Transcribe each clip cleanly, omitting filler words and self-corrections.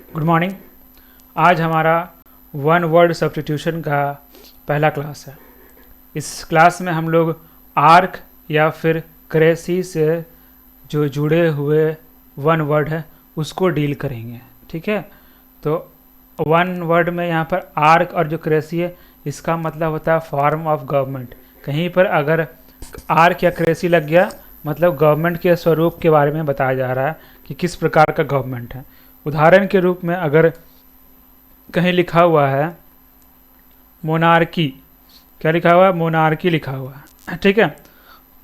Good morning. आज हमारा one word substitution का पहला क्लास है। इस क्लास में हम लोग आर्क या फिर क्रेसी से जो जुड़े हुए वन वर्ड है उसको डील करेंगे। ठीक है, तो वन वर्ड में यहाँ पर आर्क और जो क्रेसी है इसका मतलब होता है फॉर्म ऑफ गवर्नमेंट। कहीं पर अगर आर्क या क्रेसी लग गया मतलब गवर्नमेंट के स्वरूप के बारे में बताया जा रहा है कि किस प्रकार का गवर्नमेंट है। उदाहरण के रूप में अगर कहीं लिखा हुआ है मोनार्की, क्या लिखा हुआ है? मोनार्की लिखा हुआ है। ठीक है,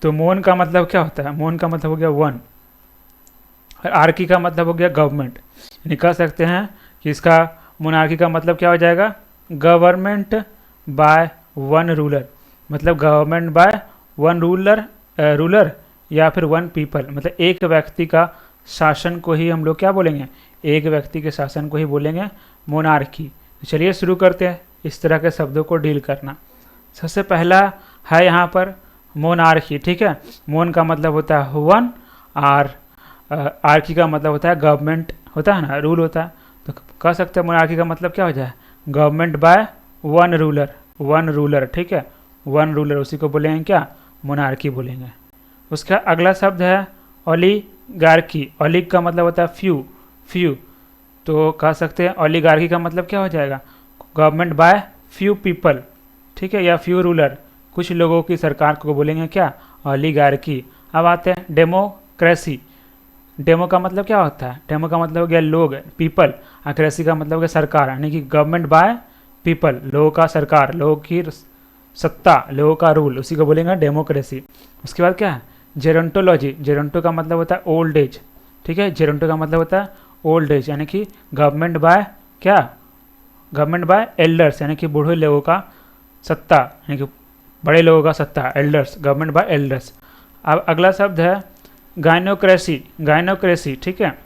तो मोन का मतलब क्या होता है? मोन का मतलब हो गया वन और आर्की का मतलब हो गया गवर्नमेंट। यानी कह सकते हैं कि इसका मोनार्की का मतलब क्या हो जाएगा? गवर्नमेंट बाय वन रूलर, मतलब गवर्नमेंट बाय वन रूलर या फिर वन पीपल, मतलब एक व्यक्ति का शासन को ही हम लोग क्या बोलेंगे? एक व्यक्ति के शासन को ही बोलेंगे मोनार्की। तो चलिए शुरू करते हैं इस तरह के शब्दों को डील करना। सबसे पहला है यहाँ पर मोनार्की। ठीक है, मोन का मतलब होता है वन और आर्की का मतलब होता है गवर्नमेंट, होता है ना, रूल होता है। तो कह सकते हैं मोनार्की का मतलब क्या हो जाए? Government by one ruler. ठीक है, वन रूलर, उसी को बोलेंगे क्या? मोनार्की बोलेंगे। उसका अगला शब्द है ओलिगार्की। ओलिग का मतलब होता है फ्यू, तो कह सकते हैं ओलिगार्की का मतलब क्या हो जाएगा? Government by few people. ठीक है, या फ्यू रूलर, कुछ लोगों की सरकार को बोलेंगे क्या? ओलिगार्की। अब आते हैं डेमोक्रेसी। डेमो का मतलब क्या होता है? डेमो का मतलब हो गया लोग, पीपल, और क्रेसी का मतलब हो गया सरकार, यानी कि गवर्नमेंट बाय पीपल, लोगों का सरकार, लोगों की सत्ता, लोगों का रूल, उसी को बोलेंगे डेमोक्रेसी। उसके बाद क्या है? जेरोंटोलॉजी। जेरोंटो का मतलब होता है ओल्ड एज। ठीक है, जेरोंटो का मतलब होता है ओल्ड एज, यानी कि गवर्नमेंट बाय क्या? गवर्नमेंट बाय एल्डर्स, यानी कि बूढ़े लोगों का सत्ता, यानी कि बड़े लोगों का सत्ता, एल्डर्स, गवर्नमेंट बाय एल्डर्स। अब अगला शब्द है गायनोक्रेसी। ठीक है,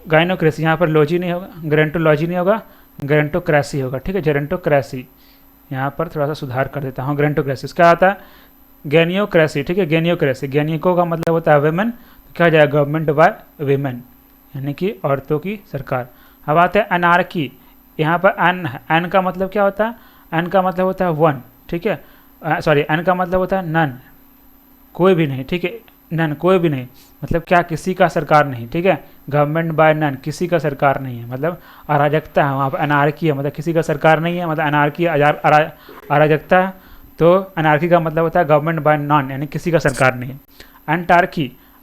गायनोक्रेसी, यहाँ पर लॉजी नहीं होगा, ग्रेंटोलॉजी नहीं होगा, ग्रेंटोक्रेसी होगा। ठीक है, जेरेंटोक्रेसी, यहाँ पर थोड़ा सा सुधार कर देता हूँ। ग्रेंटोक्रेसी, इसका आता है गेनियोक्रेसी। ठीक है, गेनियोक्रेसी, गेनिको का मतलब होता है वेमेन, तो क्या जाएगा? गवर्नमेंट बाय वेमेन, यानी कि औरतों की सरकार। अब आते हैं अनार्की। यहाँ पर एन का मतलब क्या होता है? एन का मतलब होता है वन। ठीक है, सॉरी, एन का मतलब होता है नन, कोई भी नहीं। ठीक है, नन, कोई भी नहीं, मतलब क्या? किसी का सरकार नहीं। ठीक है, गवर्नमेंट बाय नन, किसी का सरकार नहीं है, मतलब अराजकता है वहाँ पर। अनार्की है मतलब किसी का सरकार नहीं है, मतलब अनार्की अराजकता है। तो अनार्की का मतलब होता है गवर्नमेंट बाय नॉन, यानी किसी का सरकार नहीं है।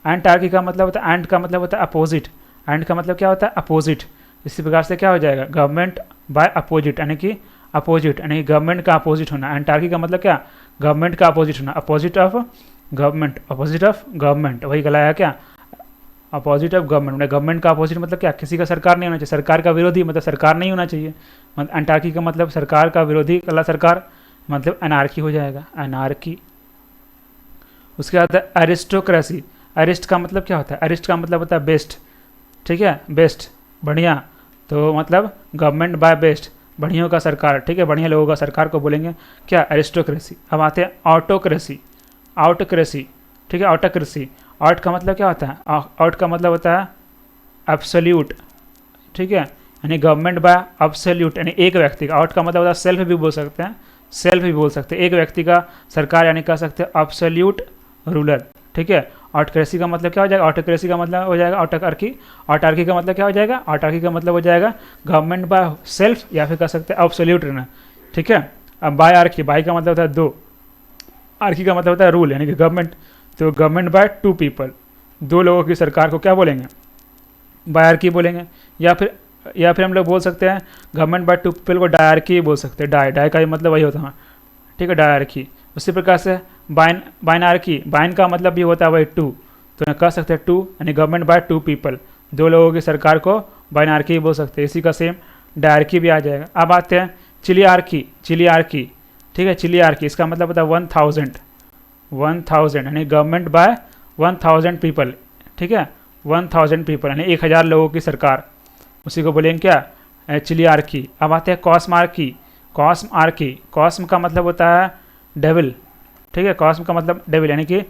एंटार्की का मतलब होता है, एंट का मतलब होता है अपोजिट। एंट का मतलब क्या होता है? अपोजिट। इसी प्रकार से क्या हो जाएगा? गवर्नमेंट बाय अपोजिट, यानी कि अपोजिट, यानी कि गवर्नमेंट का अपोजिट होना। एंटार्की का मतलब क्या? गवर्नमेंट का अपोजिट होना, अपोजिट ऑफ गवर्नमेंट, वही गलाया क्या? Opposite of government. गवर्नमेंट का अपोजिट मतलब क्या? किसी का सरकार नहीं होना चाहिए, सरकार का विरोधी, मतलब सरकार नहीं होना चाहिए। मतलब एंटार्की का मतलब सरकार का विरोधी कला सरकार, मतलब अनार्की हो जाएगा, अनार्की। उसके बाद एरिस्टोक्रेसी। अरिस्ट का मतलब क्या होता है? अरिस्ट का मतलब होता है बेस्ट। ठीक है, बेस्ट, बढ़िया, तो मतलब गवर्नमेंट बाय बेस्ट, बढ़ियों का सरकार। ठीक है, बढ़िया लोगों का सरकार को बोलेंगे क्या? एरिस्टोक्रेसी। अब आते हैं आउटोक्रेसी। ठीक है, ऑटोक्रेसी। आउट का मतलब क्या होता है? आउट का मतलब होता है एब्सोल्यूट। ठीक है, यानी गवर्नमेंट बाय एब्सोल्यूट, यानी एक व्यक्ति का। आउट का मतलब होता है सेल्फ भी बोल सकते हैं, एक व्यक्ति का सरकार, यानी कह सकते हैं एब्सोल्यूट रूलर। ठीक है, ऑटोक्रेसी का मतलब क्या हो जाएगा? ऑटोक्रेसी का मतलब हो जाएगा ऑटोक्रार्की। ऑटार्की का मतलब क्या हो जाएगा? ऑटार्की का मतलब हो जाएगा गवर्नमेंट बाय सेल्फ, या फिर कह सकते हैं एब्सोल्यूट रहना। ठीक है, अब बाय आर्की, बाय का मतलब होता है दो, आर्की का मतलब होता है रूल, यानी कि गवर्नमेंट, तो गवर्नमेंट बाय टू पीपल, दो लोगों की सरकार को क्या बोलेंगे? बायआर्की बोलेंगे। या फिर हम लोग बोल सकते हैं गवर्नमेंट बाय टू पीपल को डायआर्की बोल सकते हैं। डाई का ही मतलब वही होता है। ठीक है, डायआर्की। उसी प्रकार से बाइनार्की, बाइन का मतलब भी होता है वही टू, तो कह सकते हैं टू, यानी गवर्नमेंट बाय टू पीपल, दो लोगों की सरकार को बाइनार्की बोल सकते हैं। इसी का सेम डायआर्की भी आ जाएगा। अब आते हैं चिलियार्की। ठीक है, चिलियार्की, इसका मतलब होता है 1000, यानी गवर्नमेंट बाय 1000 पीपल। ठीक है, 1000 पीपल, यानी 1000 लोगों की सरकार, उसी को बोलेंगे क्या? चिलियार्की। अब आते हैं कॉस्मार्की। कॉस्म का मतलब होता है डेविल। ठीक है, कॉस्म का मतलब डेविल, यानी कि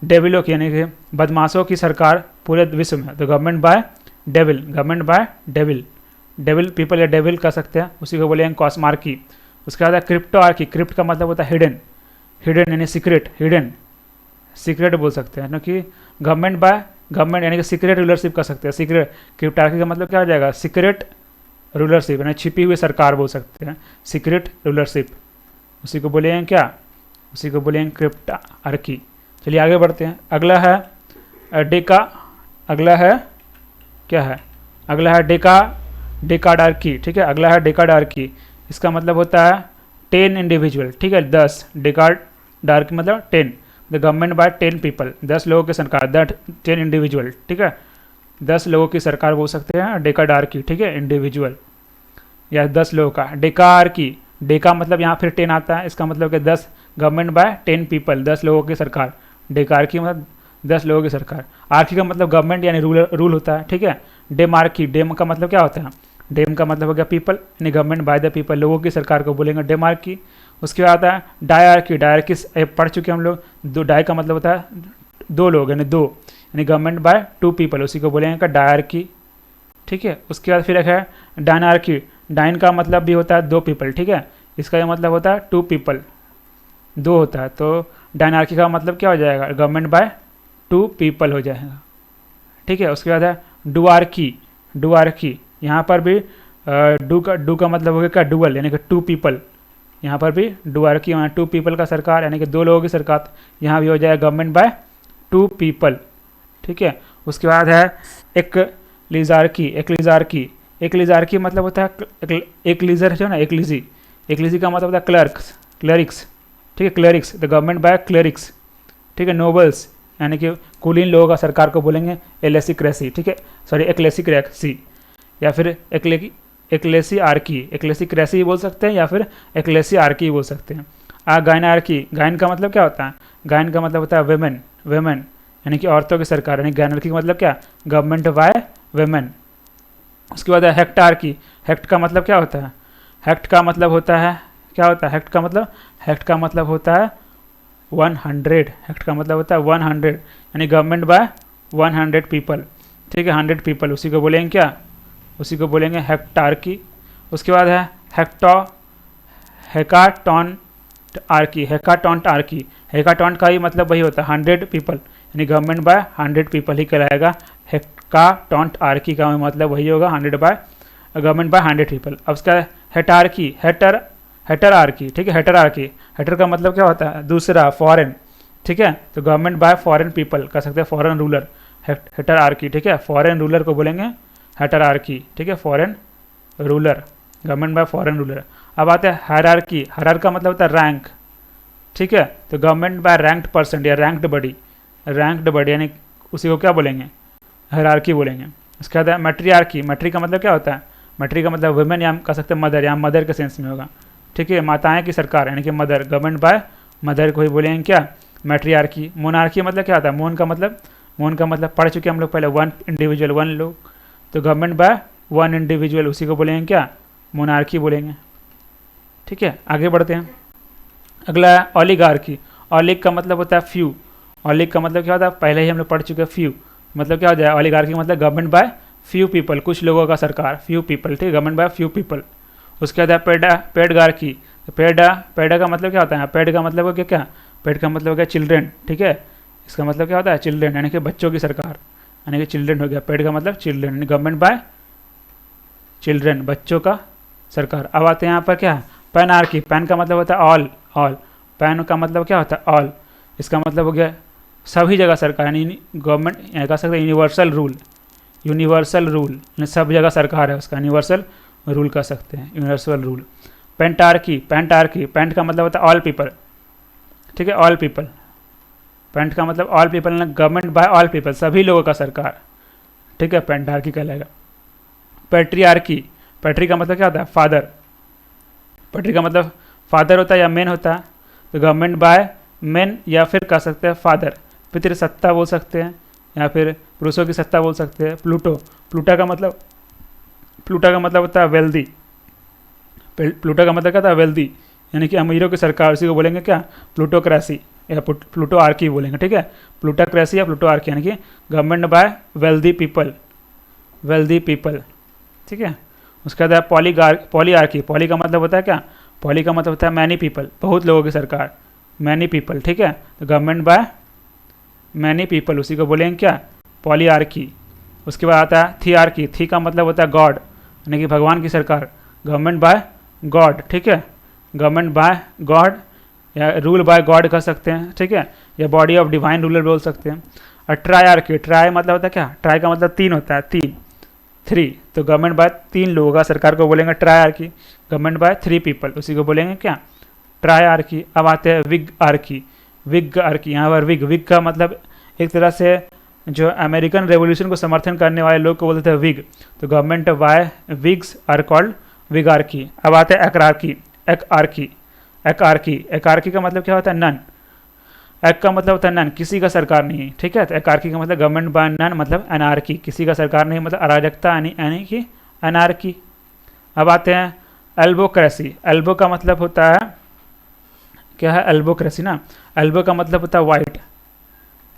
डेविलों की, यानी कि बदमाशों की सरकार पूरे विश्व में, तो government bye devil, devil people या डेविल कह सकते हैं, उसी को बोलेंगे कॉस्मार्की। उसके बाद है क्रिप्टो आर्की। क्रिप्ट का मतलब होता है हिडन, हिडन यानी सीक्रेट, हिडन सीक्रेट बोल सकते हैं, क्योंकि गवर्नमेंट बाय गवर्नमेंट यानी कि सीक्रेट रूलरशिप कर सकते हैं। सीक्रेट क्रिप्टार्की का मतलब क्या हो जाएगा, सीक्रेट रूलरशिप यानी छिपी हुई सरकार बोल सकते हैं, सीक्रेट रूलरशिप, उसी को बोलेंगे क्या, उसी को बोलेंगे क्रिप्टार्की। चलिए आगे बढ़ते हैं। अगला है डेका, अगला है क्या है, अगला है डेकाडार्की। ठीक है, अगला है डेकाडार्की। इसका मतलब होता है 10 इंडिविजुअल। ठीक है, 10। डेकाडार्की मतलब 10, द गवर्नमेंट बाय 10 पीपल, 10 लोगों की सरकार, द 10 इंडिविजुअल। ठीक है, 10 लोगों की सरकार बोल सकते हैं डेकाडार्की। ठीक है, इंडिविजुअल या 10 लोगों का। डेकार्की, डेका मतलब यहाँ फिर 10 आता है, इसका मतलब कि 10 गवर्नमेंट बाय 10 पीपल, 10 लोगों की सरकार। डेकार्की मतलब 10 लोगों की सरकार। आर्की का मतलब गवर्नमेंट यानी रूल होता है। ठीक है, डेमार्की, डेम का मतलब क्या होता है, डेम का मतलब हो गया पीपल यानी गवर्नमेंट बाय द पीपल, लोगों की सरकार को बोलेंगे डेमार्की। उसके बाद आता है डायरकी। डायरकी पढ़ चुके हम लोग। दो, डाय का मतलब होता है 2 लोग यानी 2, यानी गवर्नमेंट बाय 2 पीपल, उसी को बोलेंगे का डायरकी। ठीक है, उसके बाद फिर एक है डायनार्की। डाइन का मतलब भी होता है 2 पीपल। ठीक है, इसका मतलब होता है 2 पीपल, 2 होता है, तो डायनार्की का मतलब क्या हो जाएगा, गवर्नमेंट बाय 2 पीपल हो जाएगा। ठीक है, उसके बाद है डुआर्की। डुआर्की यहाँ पर भी डू का मतलब हो गया क्या, डुअल यानी कि 2 पीपल। यहाँ पर भी डुआर्की यहाँ 2 पीपल का सरकार यानी कि 2 लोगों की सरकार, यहाँ भी हो जाएगा गवर्नमेंट बाय 2 पीपल। ठीक है, उसके बाद है एक लिजार्की। एक लिजार्की, एक लिजार्की मतलब होता है एक लीजर जो ना, एक लीजी, एक लीजी का मतलब होता है क्लर्क्स, क्लरिक्स। ठीक है, clerics, the government by clerics. ठीक है, नोबल्स यानी कि कुलीन लोगों का सरकार को बोलेंगे एलेसिक्रेसी। ठीक है, सॉरी एक्लेसिक्रेसी या फिर एक्लेसी आर्की, एक्लेसी क्रेसी बोल सकते हैं या फिर एक्लेसी आर्की बोल सकते हैं। गायनार्की, गायन का मतलब क्या होता है, गायन का मतलब होता है वेमेन, वेमेन यानी कि औरतों की सरकार, यानी गायनार्की का मतलब क्या, गवर्नमेंट बाय वेमेन। उसके बाद है हेक्टार्की। हेक्ट का मतलब क्या होता है, हेक्ट का मतलब होता है क्या होता है, हेक्ट का मतलब, हेक्ट का मतलब होता है 100। हेक्ट का मतलब होता है 100 यानी गवर्नमेंट बाय 100 पीपल। ठीक है, 100 पीपल, उसी को बोलेंगे क्या, उसी को बोलेंगे हेक्टार्की। उसके बाद है हेकाटॉन्ट आर्की। हेकाटॉन्ट आर्की, हेकाटॉन्ट का ही मतलब वही होता है 100 पीपल यानी गवर्नमेंट बाय 100 पीपल ही कहलाएगा। हेकाटॉन्ट आर्की का मतलब वही होगा 100 बाय गवर्नमेंट बाय 100 पीपल। अब उसका हेटार्की, हेटर आर्की। ठीक है, हेटर आर्की, हेटर का मतलब क्या होता है, दूसरा, फॉरेन। ठीक है, तो गवर्नमेंट बाय फॉरेन पीपल कह सकते हैं, फॉरेन रूलर, हेटर आर्की। ठीक है, फॉरेन रूलर को बोलेंगे हेटर आर्की। ठीक है, foreign ruler, government by foreign ruler. अब आते हैं हायरार्की। हायरार्की का मतलब होता है रैंक। ठीक है, तो गवर्नमेंट बाय रैंक्ड पर्सन या रैंक्ड बॉडी, रैंक्ड बॉडी यानी उसी को क्या बोलेंगे, हायरार्की बोलेंगे। उसके बाद मैट्रियार्की। मैट्री का मतलब क्या होता है, मैट्री का मतलब वुमेन या कह सकते हैं मदर, यहाँ मदर के सेंस में होगा। ठीक है, माताएं की सरकार यानी कि मदर, गवर्नमेंट बाय मदर को ही बोलेंगे क्या, मैट्रियार्की। मोनार्की मतलब क्या होता है, मोन का मतलब पढ़ चुके हम लोग पहले, 1 इंडिविजुअल 1 लोग, तो गवर्नमेंट बाय 1 इंडिविजुअल, उसी को बोलेंगे क्या, मोनार्की बोलेंगे। ठीक है, आगे बढ़ते हैं। अगला है ओलिगार्की। ओलिग का मतलब होता है फ्यू। ओलिग का मतलब क्या होता है, पहले ही हम लोग पढ़ चुके हैं, फ्यू मतलब क्या हो जाए, ओलिगार्की मतलब गवर्नमेंट बाय फ्यू पीपल, कुछ लोगों का सरकार, फ्यू पीपल। ठीक है, गवर्नमेंट बाय फ्यू पीपल। उसके बाद पेडगार्की। तो पेडा का मतलब क्या होता है, पेड का मतलब हो गया क्या, पेड का मतलब हो गया चिल्ड्रेन। ठीक है, इसका मतलब क्या होता है, चिल्ड्रेन यानी कि बच्चों की सरकार, यानी कि चिल्ड्रेन हो गया। पेड का मतलब चिल्ड्रेन यानी गवर्नमेंट बाय चिल्ड्रेन, बच्चों का सरकार। अब आते हैं यहाँ पर क्या, पैनार्की। पैन का मतलब होता है ऑल, ऑल। पैन का मतलब क्या होता है, ऑल। इसका मतलब हो गया सभी जगह सरकार, यानी गवर्नमेंट, कह सकते हैं यूनिवर्सल रूल, यूनिवर्सल रूल यानी सब जगह सरकार है उसका, यूनिवर्सल रूल कह सकते हैं, यूनिवर्सल रूल। पेंटार्की। पेंटार्की, पेंट का मतलब होता है ऑल पीपल। ठीक है, ऑल पीपल, पेंट का मतलब all people, government by all people, सभी लोगों का सरकार। ठीक है, पेंटार्की कहलाएगा। पैट्रियार्की। पैट्री का मतलब क्या होता है, फादर। पैट्री का मतलब फादर होता है या मेन होता है, तो गवर्नमेंट बाय मेन या फिर कह सकते हैं फादर। पितृसत्ता बोल सकते हैं या फिर पुरुषों की सत्ता बोल सकते हैं। प्लूटो। प्लूटा का मतलब होता है वेल्दी। प्लूटो का मतलब क्या था, वेल्दी यानी कि अमीरों की सरकार, उसी को बोलेंगे क्या, प्लूटोक्रेसी या प्लूटो आर्की बोलेंगे। ठीक है, प्लूटोक्रेसी या प्लूटो आर्की यानी कि government by wealthy people, wealthy people. ठीक है, उसके बाद है पॉलीआर्की। पॉली का मतलब होता है क्या, पॉली का मतलब होता है मैनी पीपल, बहुत लोगों की सरकार, मैनी पीपल, ठीक है। तो गवर्नमेंट बाय मैनी पीपल, उसी को बोलेंगे क्या, पॉलीआर्की। उसके बाद आता है थियार्की। थी का मतलब होता है गॉड, यानी कि भगवान की सरकार, गवर्नमेंट बाय गॉड, ठीक है, गवर्नमेंट बाय गॉड या रूल बाय गॉड कह सकते हैं, ठीक है, या बॉडी ऑफ डिवाइन रूलर बोल सकते हैं। और ट्रायआर्की, ट्राई मतलब होता है क्या, ट्राई का मतलब तीन होता है, तीन, थ्री, तो गवर्नमेंट बाय तीन लोगों का सरकार को बोलेंगे ट्रायआर्की, गवर्नमेंट बाय थ्री पीपल, उसी को बोलेंगे क्या, ट्रायआर्की। अब आते हैं विग आर्की। विग आर्की, यहाँ पर विग, विग का मतलब एक तरह से जो अमेरिकन रेवोल्यूशन को समर्थन करने वाले लोग को बोलते थे विग, तो government by Whigs are called Whigarchy. अब आते हैं एक्रार्की। एक्आर्की, एक्आर्की, एक्आर्की का मतलब क्या होता है, नन। एक का मतलब होता है नन, किसी का सरकार नहीं, ठीक है। तो एक्आर्की का मतलब गवर्नमेंट बाय नन मतलब अनार्की, किसी का सरकार नहीं मतलब अराजकता, यानी कि अनार्की। अब आते हैं एल्बोक्रेसी। एल्बो का मतलब होता है क्या है, एल्बोक्रेसी ना, एल्बो का मतलब होता है वाइट,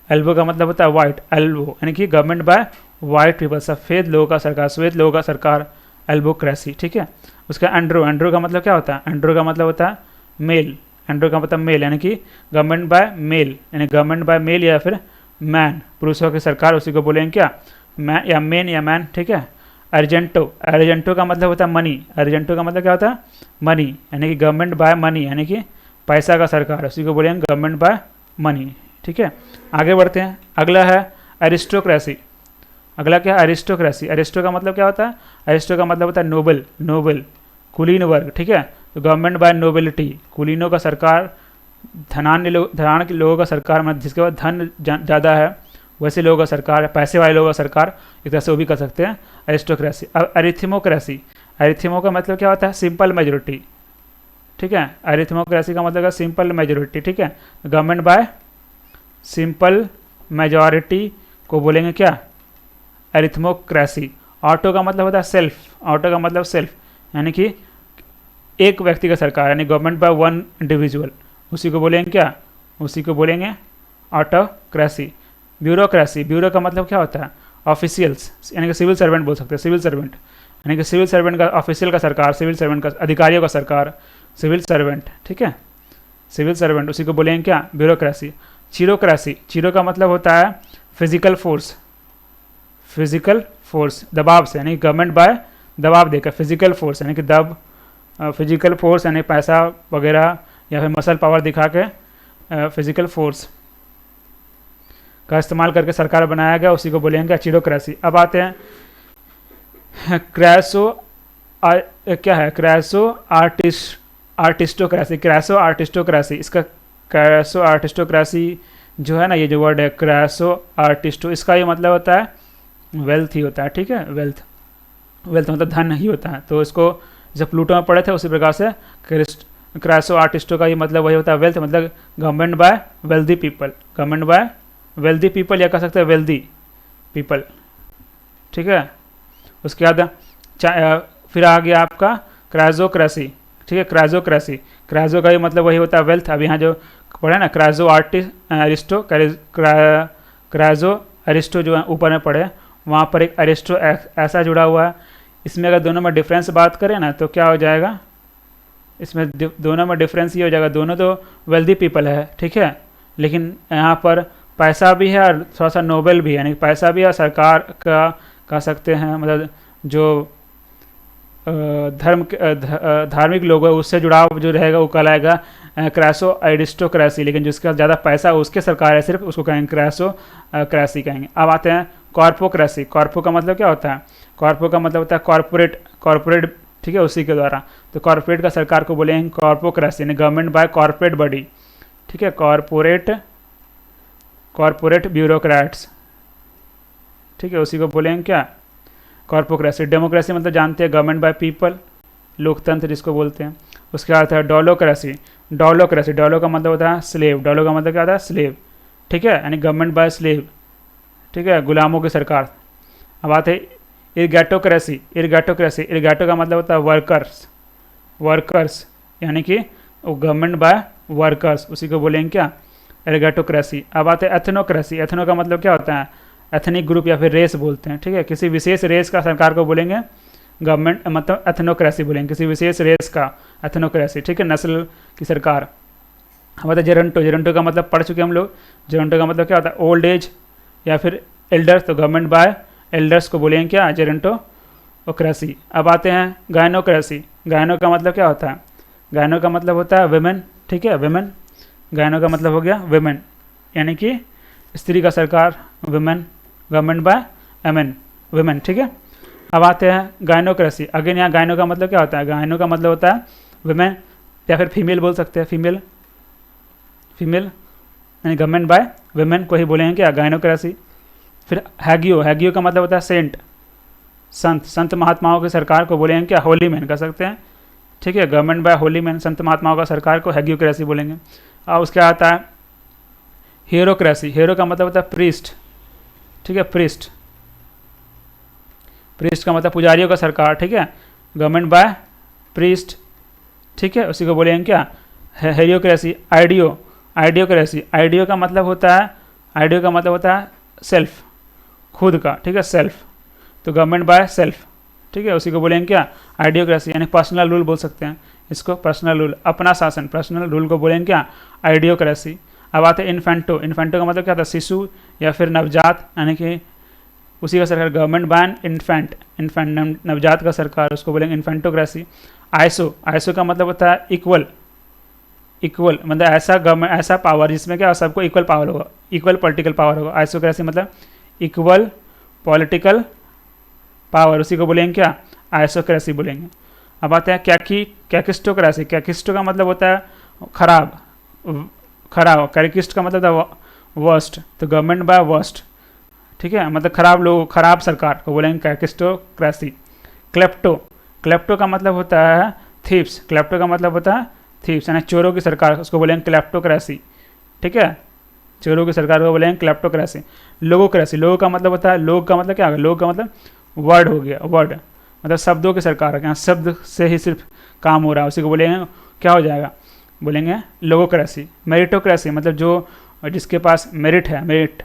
एल्बो का मतलब होता है वाइट, एल्बो यानी कि गवर्नमेंट बाय वाइट पीपल, सफ़ेद लोगों का सरकार, श्वेत लोगों का सरकार, एल्बोक्रेसी, ठीक है। उसका एंड्रो, एंड्रो का मतलब क्या होता है, एंड्रो का मतलब होता है मेल, एंड्रो का मतलब मेल, यानी कि गवर्नमेंट बाय मेल, यानी गवर्नमेंट बाय मेल या फिर मैन, पुरुषों की सरकार, उसी को बोलेंगे क्या, मैन या मेन या मैन, ठीक है। अर्जेंटो, अर्जेंटो का मतलब होता है मनी, अर्जेंटो का मतलब क्या होता है, मनी, यानी कि गवर्नमेंट बाय मनी, यानी कि पैसा का सरकार, उसी को बोलेंगे गवर्नमेंट बाय मनी, ठीक है। आगे बढ़ते हैं, अगला है एरिस्टोक्रेसी। अगला क्या है, एरिस्टोक्रेसी। एरिस्टो का मतलब क्या होता है, एरिस्टो का मतलब होता है नोबल, नोबल, कुलीन वर्ग, ठीक है। तो गवर्नमेंट बाय नोबिलिटी, कुलीनों का सरकार, धनान के लोगों का सरकार, मतलब जिसके पास धन ज़्यादा है वैसे लोगों का सरकार, पैसे वाले लोगों का सरकार, एक तरह से वो भी कर सकते हैं एरिस्टोक्रेसी। अब एरिथमोक्रेसी, एरिथमो का मतलब क्या होता है, सिंपल मेजोरिटी, ठीक है। एरिथमोक्रेसी का मतलब है सिंपल मेजोरिटी, ठीक है। गवर्नमेंट बाय सिंपल मेजॉरिटी को बोलेंगे क्या, एरिथमोक्रेसी। ऑटो का मतलब होता है सेल्फ, ऑटो का मतलब सेल्फ, यानी कि एक व्यक्ति का सरकार, यानी गवर्नमेंट बाय वन इंडिविजुअल, उसी को बोलेंगे क्या, उसी को बोलेंगे ऑटोक्रेसी। ब्यूरोक्रेसी, ब्यूरो का मतलब क्या होता है, ऑफिशियल्स, यानी कि सिविल सर्वेंट बोल सकते हैं, सिविल सर्वेंट, यानी कि सिविल सर्वेंट का, ऑफिशियल का सरकार, सिविल सर्वेंट का, अधिकारियों का सरकार, सिविल सर्वेंट, ठीक है, सिविल सर्वेंट, उसी को बोलेंगे क्या, ब्यूरोक्रेसी। चीरोक्रेसी, चीरो का मतलब होता है फिजिकल फोर्स, फिजिकल फोर्स, दबाव से, यानी गवर्नमेंट बाय दबाव देकर, फिजिकल फोर्स यानी कि फिजिकल फोर्स यानी पैसा वगैरह या फिर मसल पावर दिखा के फिजिकल फोर्स का इस्तेमाल करके सरकार बनाया गया, उसी को बोलेंगे चीरोक्रेसी। अब आते हैं क्या है, क्रैसो आर्टिस्टोक्रेसी, क्रैसो आर्टिस्टोक्रेसी। इसका क्रैसो आर्टिस्टोक्रेसी जो है ना, ये जो वर्ड है क्रैसो आर्टिस्टो, इसका ये मतलब होता है वेल्थ ही होता है, ठीक है, वेल्थ, वेल्थ मतलब धन ही होता है। तो इसको जब प्लूटो में पढ़े थे उसी प्रकार से क्रैसो आर्टिस्टो का ये मतलब वही होता है वेल्थ, मतलब government by wealthy people, government by wealthy people, या कह सकते हैं वेल्दी पीपल, ठीक है। उसके बाद फिर आ गया आपका क्राइजोक्रेसी, ठीक है, क्राइजोक्रेसी, क्राइजो का ही मतलब वही होता है वेल्थ। अब यहाँ जो पढ़े ना क्राइजो अरिस्टो, क्राइजो अरिस्टो जो है ऊपर में पढ़े, वहाँ पर एक अरिस्टो ऐसा जुड़ा हुआ है। इसमें अगर दोनों में डिफरेंस बात करें ना तो क्या हो जाएगा, इसमें दोनों में डिफरेंस ये हो जाएगा, दोनों तो वेल्दी पीपल है, ठीक है, लेकिन यहाँ पर पैसा भी है और थोड़ा सा नोबल भी है, यानी पैसा भी है, सरकार का कह सकते हैं, मतलब जो धार्मिक लोग है उससे जुड़ाव जो रहेगा वो कहलाएगा क्रैसो अरिस्टोक्रेसी, लेकिन जिसका ज़्यादा पैसा उसके सरकार है सिर्फ, उसको कहेंगे क्रैसो क्रेसी कहेंगे। अब आते हैं कॉर्पोक्रेसी। कॉर्पो का मतलब क्या होता है, कॉर्पो का मतलब होता है कॉर्पोरेट, ठीक है, उसी के द्वारा। तो कॉर्पोरेट का सरकार को बोलेंगे कॉर्पोक्रेसी, यानी गवर्नमेंट बाय कॉर्पोरेट बॉडी, ठीक है, कॉर्पोरेट ब्यूरोक्रेट्स, ठीक है, उसी को बोलेंगे क्या, कॉर्पोक्रेसी। डेमोक्रेसी मतलब जानते हैं गवर्नमेंट बाय पीपल, लोकतंत्र जिसको बोलते हैं। उसके बाद है डोलोक्रेसी। डोलोक्रेसी, डोलो का मतलब होता है स्लेव, डोलो का मतलब क्या होता है स्लेव, ठीक है, यानी गवर्नमेंट बाय स्लेव, ठीक है, गुलामों की सरकार। अब आते हैं इरगैटोक्रेसी। इरगैटोक्रेसी, इरगैटो का मतलब होता है वर्कर्स, यानी कि गवर्नमेंट बाय वर्कर्स, उसी को बोलेंगे क्या, इरगैटोक्रेसी। अब आते हैं एथनोक्रेसी। एथनो का मतलब क्या होता है, एथनिक ग्रुप या फिर रेस बोलते हैं, ठीक है, किसी विशेष रेस का सरकार को बोलेंगे गवर्नमेंट मतलब एथनोक्रेसी बोलेंगे, किसी विशेष रेस का एथनोक्रेसी, ठीक है, नस्ल की सरकार। हमारा जेरंटो, जेरंटो का मतलब पढ़ चुके हम लोग। जेरंटो का मतलब क्या होता है? ओल्ड एज या फिर एल्डर्स, तो गवर्नमेंट बाय एल्डर्स को बोलेंगे क्या? जेरंटोक्रेसी। अब आते हैं गायनोक्रेसी। गायनो का मतलब क्या होता है? गायनो का मतलब होता है वेमेन, ठीक है, वेमेन। गायनो का मतलब हो गया वेमेन, यानी कि स्त्री का सरकार, women, government by women, women, ठीक है। अब आते हैं गायनोक्रेसी। अगेन यहाँ गायनो का मतलब क्या होता है? गायनो का मतलब होता है वेमेन या फिर फीमेल बोल सकते हैं, फीमेल, फीमेल यानी गवर्नमेंट बाय वेमेन को ही बोलेंगे क्या? गायनोक्रेसी। फिर हैगियो, हैगियो का मतलब होता है सेंट, संत, संत महात्माओं की सरकार को बोलेंगे क्या? होली मैन कह सकते हैं, ठीक है, गवर्नमेंट बाय होली मैन, संत महात्माओं का सरकार को हैगियोक्रेसी बोलेंगे। और उसके आता है हीरोक्रेसी। हीरो का मतलब होता है प्रीस्ट, ठीक है, प्रीस्ट, प्रीस्ट का मतलब पुजारियों का सरकार, ठीक है, गवर्नमेंट बाय प्रीस्ट, ठीक है, उसी को बोलेंगे क्या? हेरियोक्रेसी। आइडियो, आइडियोक्रेसी। आइडियो का मतलब होता है, आइडियो का मतलब होता है सेल्फ, खुद का, ठीक है, सेल्फ, तो गवर्नमेंट बाय सेल्फ, ठीक है, उसी को बोलेंगे क्या? आइडियोक्रेसी, यानी पर्सनल रूल बोल सकते हैं इसको, पर्सनल रूल, अपना शासन, पर्सनल रूल को बोलेंगे क्या? आइडियोक्रेसी। अब आते हैं इन्फेंटो। इन्फेंटो का मतलब क्या था? शिशु या फिर नवजात, यानी कि उसी का सरकार, गवर्नमेंट बाय इन्फेंट, इन्फेंट नवजात का सरकार, उसको बोलेंगे इन्फेंटोक्रेसी। आइसो, आइसो का मतलब होता है इक्वल, इक्वल मतलब ऐसा गवर्नमेंट, ऐसा पावर जिसमें क्या सबको इक्वल पावर होगा, इक्वल पॉलिटिकल पावर होगा। आइसोक्रेसी मतलब इक्वल पॉलिटिकल पावर, उसी को बोलेंगे क्या? आइसोक्रेसी बोलेंगे। अब आते हैं कैकिस्टोक्रेसी। कैकिस्टो का मतलब होता है खराब, खराब, कैकिस्ट का मतलब था वर्स्ट, तो गवर्नमेंट बाय वर्स्ट, ठीक है, मतलब खराब लोग, खराब सरकार को बोलेंगे कैकिस्टोक्रेसी। क्लेप्टो, क्लेप्टो का मतलब होता है थीप्स, क्लेप्टो का मतलब होता है थीप्स, यानी चोरों की सरकार, उसको बोलेंगे क्लेप्टोक्रेसी, ठीक है, चोरों की सरकार को बोलेंगे क्लेप्टोक्रेसी। लोगोक्रेसी, लोगों का मतलब होता है, लोग का मतलब क्या होगा? लोग का मतलब वर्ड हो गया, वर्ड मतलब शब्दों की सरकार है, यहाँ शब्द से ही सिर्फ काम हो रहा है, उसी को बोलेंगे क्या हो जाएगा? बोलेंगे लोगोक्रेसी। मेरिटोक्रेसी मतलब जो जिसके पास मेरिट है, मेरिट,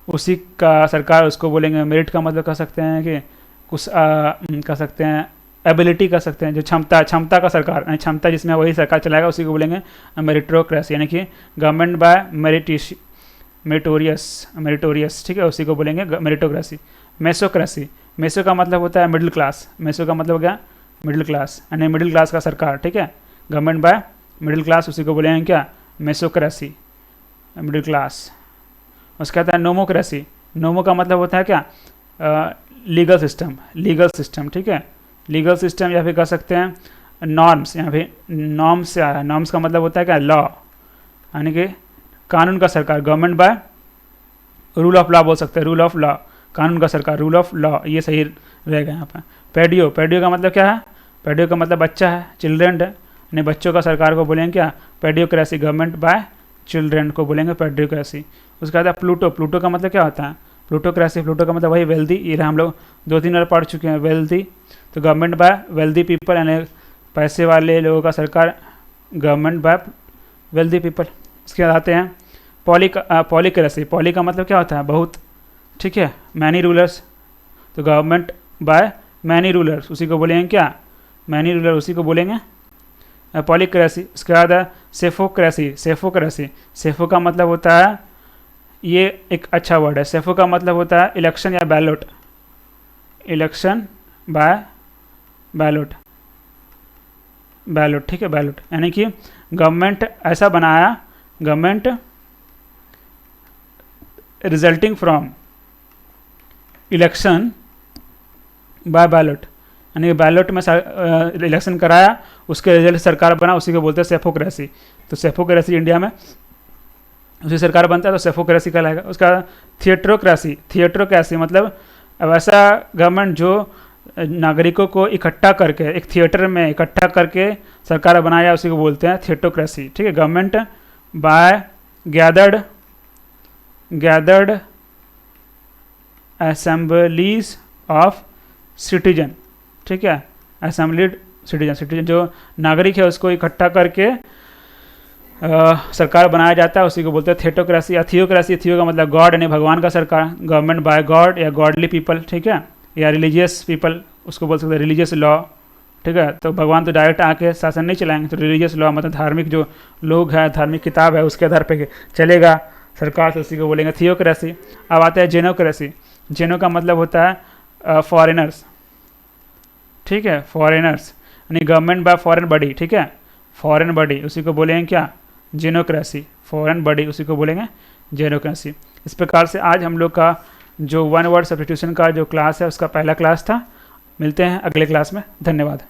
उसी का सरकार, उसको बोलेंगे। मेरिट का मतलब कह सकते हैं कि कुछ कह सकते हैं एबिलिटी कह सकते हैं, जो क्षमता, क्षमता का सरकार, यानी क्षमता जिसमें वही सरकार चलाएगा, उसी को बोलेंगे मेरिटोक्रेसी, यानी कि गवर्नमेंट बाय मेरिटोरियस, मेरिटोरियस, ठीक है, उसी को बोलेंगे मेरिटोक्रेसी। मेसोक्रेसी, मेसो का मतलब होता है मिडिल क्लास, मेसो का मतलब हो गया मिडिल क्लास, यानी मिडिल क्लास का सरकार, ठीक है, गवर्नमेंट बाय मिडिल क्लास, उसी को बोलेंगे क्या? मेसोक्रेसी, मिडिल क्लास। उसका आता है नोमोक्रेसी। नोमो का मतलब होता है क्या? लीगल सिस्टम, लीगल सिस्टम, ठीक है, लीगल सिस्टम, या फिर कह सकते हैं नॉर्म्स, या फिर नॉर्म्स से आया, नॉर्म्स का मतलब होता है क्या? लॉ, यानी कि कानून का सरकार, government by rule of law बोल सकते हैं, रूल ऑफ लॉ, कानून का सरकार, रूल ऑफ लॉ, ये सही रहेगा यहाँ पर। पेडियो, पेडियो का मतलब क्या है? पेडियो का मतलब बच्चा है, चिल्ड्रेन है, यानी बच्चों का सरकार को बोलेंगे क्या? पेडियोक्रेसी, गवर्नमेंट बाय चिल्ड्रेन को बोलेंगे पेडियोक्रेसी। उसके बाद प्लूटो, प्लूटो का मतलब क्या होता है? प्लूटोक्रेसी, प्लूटो का मतलब वही वेल्दी, ये हम लोग 2-3 बार पढ़ चुके हैं, वेल्दी, तो गवर्नमेंट बाय वेल्दी पीपल, यानी पैसे वाले लोगों का सरकार, गवर्नमेंट बाय वेल्दी पीपल। उसके बाद आते हैं पॉलीक्रेसी। पॉली का मतलब क्या होता है? बहुत, ठीक है, मैनी रूलर्स, तो गवर्नमेंट बाय मैनी रूलर्स, उसी को बोलेंगे क्या? मैनी रूलर, उसी को बोलेंगे पॉलीक्रेसी। उसके बाद सेफोक्रेसी। सेफोक्रेसी, सेफो का मतलब होता है, ये एक अच्छा वर्ड है, सेफो का मतलब होता है इलेक्शन या ballot, election by ballot, ballot, ठीक है, बैलोट, यानी कि गवर्नमेंट ऐसा बनाया, government resulting from election by ballot, यानी बैलोट में इलेक्शन कराया, उसके रिजल्ट सरकार बना, उसी को बोलते हैं सेफोक्रेसी। तो सेफोक्रेसी इंडिया में उसी सरकार बनता है, तो सेफोक्रेसी कहलाएगा। उसका थिएट्रोक्रेसी। थिएट्रोक्रेसी मतलब वैसा गवर्नमेंट जो नागरिकों को इकट्ठा करके एक थिएटर में इकट्ठा करके सरकार बनाया, उसी को बोलते हैं थिएट्रोक्रेसी, ठीक है, government by gathered assemblies of citizen, ठीक है, असेंबलीड सिटीजन, सिटीजन जो नागरिक है उसको इकट्ठा करके सरकार बनाया जाता है, उसी को बोलते हैं थिएटोक्रेसी। या थियोक्रेसी, थियो का मतलब गॉड, यानी भगवान का सरकार, गवर्नमेंट बाय गॉड या गॉडली पीपल, ठीक है, या रिलीजियस पीपल उसको बोल सकते हैं रिलीजियस लॉ, ठीक है। तो भगवान तो डायरेक्ट आके शासन नहीं चलाएंगे, तो रिलीजियस लॉ मतलब धार्मिक जो लोग हैं, धार्मिक किताब है उसके आधार पे चलेगा सरकार, तो उसी को बोलेंगे थियोक्रेसी। अब आता है जेनोक्रेसी। जेनो का मतलब होता है फॉरेनर्स, ठीक है, फॉरेनर्स यानी गवर्नमेंट बाय फॉरेन बॉडी, ठीक है, फॉरेन बॉडी, उसी को बोलेंगे क्या, जेनोक्रेसी। फॉरेन बॉडी उसी को बोलेंगे जेनोक्रेसी। इस प्रकार से आज हम लोग का जो वन वर्ड सब्स्टिट्यूशन का जो क्लास है उसका पहला क्लास था। मिलते हैं अगले क्लास में, धन्यवाद।